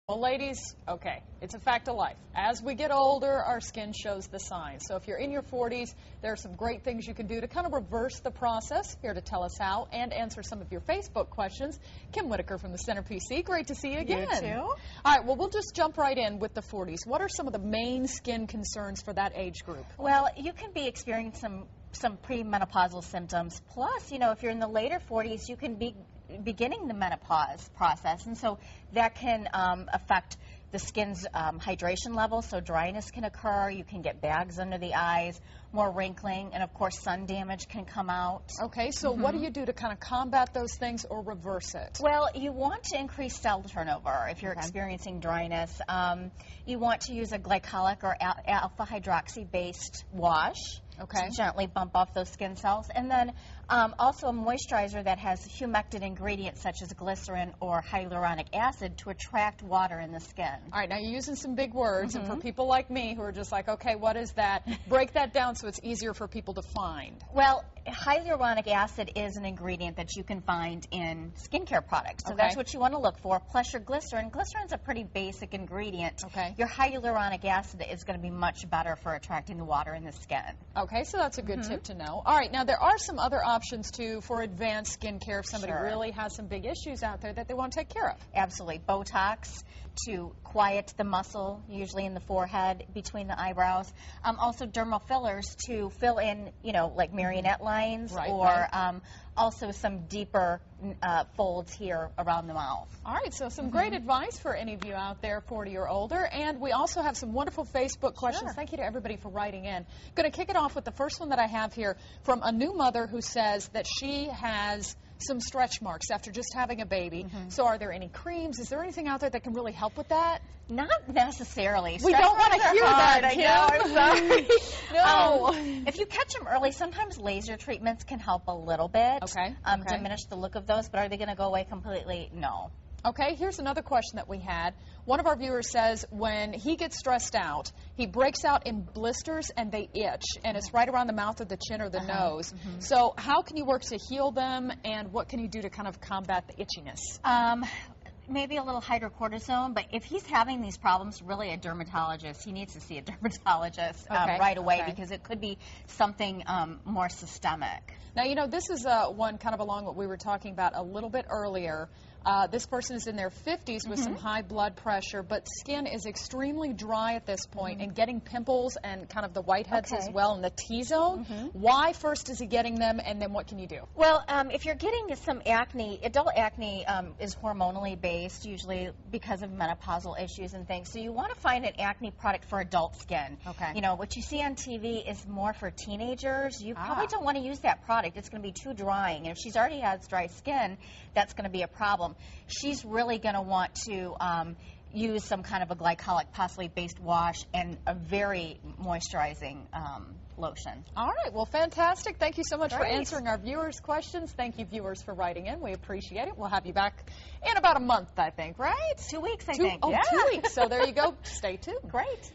Well, ladies, okay, it's a fact of life. As we get older, our skin shows the signs. So if you're in your 40s, there are some great things you can do to kind of reverse the process. Here to tell us how and answer some of your Facebook questions, Kim Whitaker from the Center PC. Great to see you again. You too. All right, well, we'll just jump right in with the 40s. What are some of the main skin concerns for that age group? Well, you can be experiencing some premenopausal symptoms. Plus, you know, if you're in the later 40s, you can be beginning the menopause process, and so that can affect the skin's hydration level, so dryness can occur, you can get bags under the eyes, more wrinkling, and of course sun damage can come out. Okay, so what do you do to kind of combat those things or reverse it? Well, you want to increase cell turnover if you're experiencing dryness. You want to use a glycolic or alpha hydroxy based wash. Okay. To gently bump off those skin cells. And then also a moisturizer that has humectant ingredients such as glycerin or hyaluronic acid to attract water in the skin. All right, now you're using some big words, and for people like me who are just like, okay, what is that? Break that down so it's easier for people to find. Well, hyaluronic acid is an ingredient that you can find in skincare products. So that's what you want to look for. Plus your glycerin. Glycerin's a pretty basic ingredient. Okay. Your hyaluronic acid is going to be much better for attracting the water in the skin. Okay, so that's a good tip to know. All right, now there are some other options too for advanced skincare if somebody really has some big issues out there that they want to take care of. Absolutely. Botox to quiet the muscle, usually in the forehead, between the eyebrows. Also dermal fillers to fill in, you know, like marionette lines, also some deeper folds here around the mouth. All right, so some great advice for any of you out there 40 or older, and we also have some wonderful Facebook questions. Thank you to everybody for writing in. Going to kick it off with the first one that I have here from a new mother who says that she has some stretch marks after just having a baby. So are there any creams? Is there anything out there that can really help with that? Not necessarily. We don't want to hear that, Kim. I'm sorry. No. If you catch them early, sometimes laser treatments can help a little bit. Diminish the look of those, but are they going to go away completely? No. Okay, here's another question that we had. One of our viewers says when he gets stressed out, he breaks out in blisters and they itch, and it's right around the mouth or the chin or the nose. So how can you work to heal them, and what can you do to kind of combat the itchiness? Maybe a little hydrocortisone, but if he's having these problems, really a dermatologist, he needs to see a dermatologist right away because it could be something more systemic. Now, you know, this is one kind of along what we were talking about a little bit earlier. This person is in their 50s with some high blood pressure, but skin is extremely dry at this point and getting pimples and kind of the whiteheads as well in the T-zone. Why first is he getting them, and then what can you do? Well, if you're getting some acne, adult acne is hormonally based, usually because of menopausal issues and things. So you want to find an acne product for adult skin. You know, what you see on TV is more for teenagers. You probably don't want to use that product. It's going to be too drying. And if she's already has dry skin, that's going to be a problem. She's really going to want to use some kind of a glycolic, possibly based wash and a very moisturizing lotion. All right, well, fantastic. Thank you so much for answering our viewers' questions. Thank you, viewers, for writing in. We appreciate it. We'll have you back in about a month, I think, right? 2 weeks, I think. Oh, 2 weeks. So there you go. Stay tuned. Great.